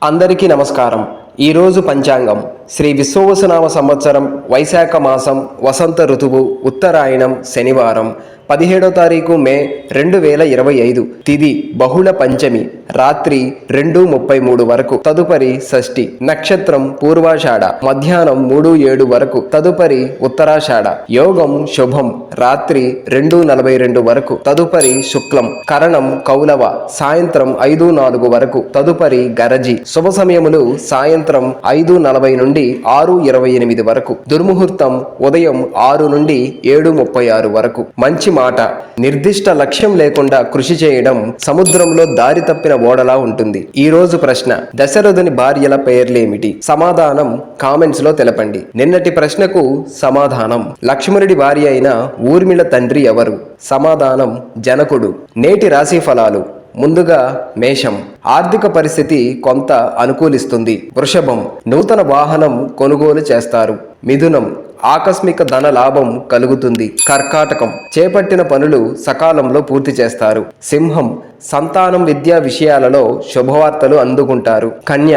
అందరికీ నమస్కారం। ఈరోజు పంచాంగం శ్రీ విశ్వవసునామ సంవత్సరం వైశాఖ మాసం వసంత ఋతువు ఉత్తరాయణం శనివారం 17వ తారీఖు మే 2025 తిథి బహుళ పంచమి రాత్రి 2:33 వరకు తదుపరి షష్ఠి నక్షత్రం పూర్వాషాఢ మధ్యాహ్నం 3:07 వరకు తదుపరి ఉత్తరాషాఢ యోగం శుభం రాత్రి 2:42 వరకు తదుపరి శుక్లం కరణం కౌలవ సాయంత్రం 5:04 వరకు తదుపరి గరజి శుభ సమయములు సాయంత్రం 5:40 నుండి 6:28 వరకు దుర్ముహూర్తం ఉదయం 6 నుండి 7:36 వరకు మంచి మాట నిర్దిష్ట లక్ష్యం లేకుండా కృషి చేయడం సముద్రంలో దారి తప్పిన ఓడలా ఉంటుంది। ఈ రోజు ప్రశ్న దశరథుని భార్యల పేర్లేమిటి? సమాధానం కామెంట్స్ లో తెలపండి। నిన్నటి ప్రశ్నకు సమాధానం లక్ష్మణుడి భార్య అయిన ఊర్మిళ తండ్రి ఎవరు? సమాధానం జనకుడు। నేటి రాశి ఫలాలు ముందుగా మేషం ఆర్థిక పరిస్థితి కొంత అనుకూలిస్తుంది। వృషభం నూతన వాహనం కొనుగోలు చేస్తారు। మిథునం ఆకస్మిక ధన లాభం కలుగుతుంది। కర్కాటకం చేపట్టిన పనులు సకాలంలో పూర్తి చేస్తారు। సింహం సంతానం విద్యా విషయాలలో శుభవార్తలు అందుకుంటారు। కన్య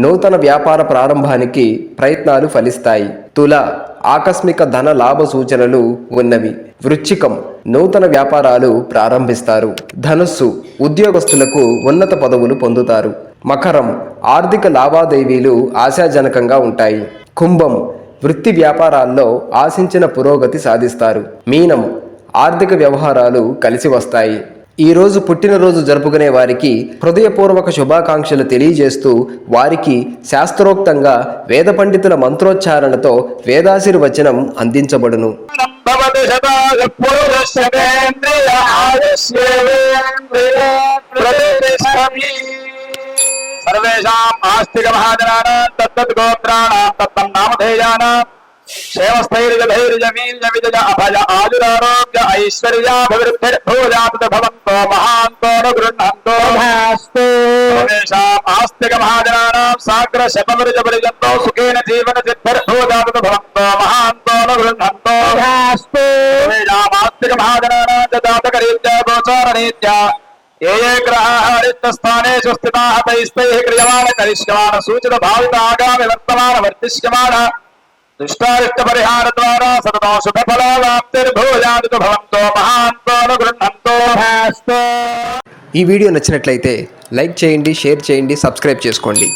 నూతన వ్యాపార ప్రారంభానికి ప్రయత్నాలు ఫలిస్తాయి। తుల ఆకస్మిక ధన లాభ సూచనలు ఉన్నవి। వృశ్చికం నూతన వ్యాపారాలు ప్రారంభిస్తారు। ధనుస్సు ఉద్యోగస్తులకు ఉన్నత పదవులు పొందుతారు। మకరం ఆర్థిక లావాదేవీలు ఆశాజనకంగా ఉంటాయి। కుంభం వృత్తి వ్యాపారాల్లో ఆశించిన పురోగతి సాధిస్తారు। మీనం ఆర్థిక వ్యవహారాలు కలిసి వస్తాయి। ఈ రోజు పుట్టినరోజు జరుపుకునే వారికి హృదయపూర్వక శుభాకాంక్షలు తెలియజేస్తూ వారికి శాస్త్రోక్తంగా వేద పండితుల మంత్రోచ్చారణతో వేదాశీర్వచనం అందించబడును। सर्वेषाम् आस्तिक महाजनानां तत्तत् गोत्राणां तत्तं नामधेयानां क्षेमस्थैर्यधैर्यवीर्यविजय अभय आयुरारोग्य ऐश्वर्याभिवृद्धिर्भूयात् भवन्तो महान्तो न गृह्णन्तो भास्तु। सर्वेषाम् आस्तिक महाजनानां साग्र शतवर्षपर्यन्तो सुखेन जीवन सिद्धिर्भूयात् भवन्तो महान्तो न गृह्णन्तो भास्तु। सर्वेषाम् आस्तिक महाजनानां जातकरीत्या गोचाररीत्या ये ग्रहाः रिक्तस्थानेषु स्थिताः तैस्तैः क्रियमाण करिष्यमाण सूचित भावित आगामि वर्तमान वर्तिष्यमाण दुष्टारिष्टपरिहारद्वारा सततो शुभफलाप्तिर्भूयात् भवन्तो महान्तो न गृह्णन्तो भास्तु। ఈ వీడియో నచ్చినట్లయితే లైక్ చేయండి, షేర్ చేయండి, సబ్స్క్రైబ్ చేసుకోండి।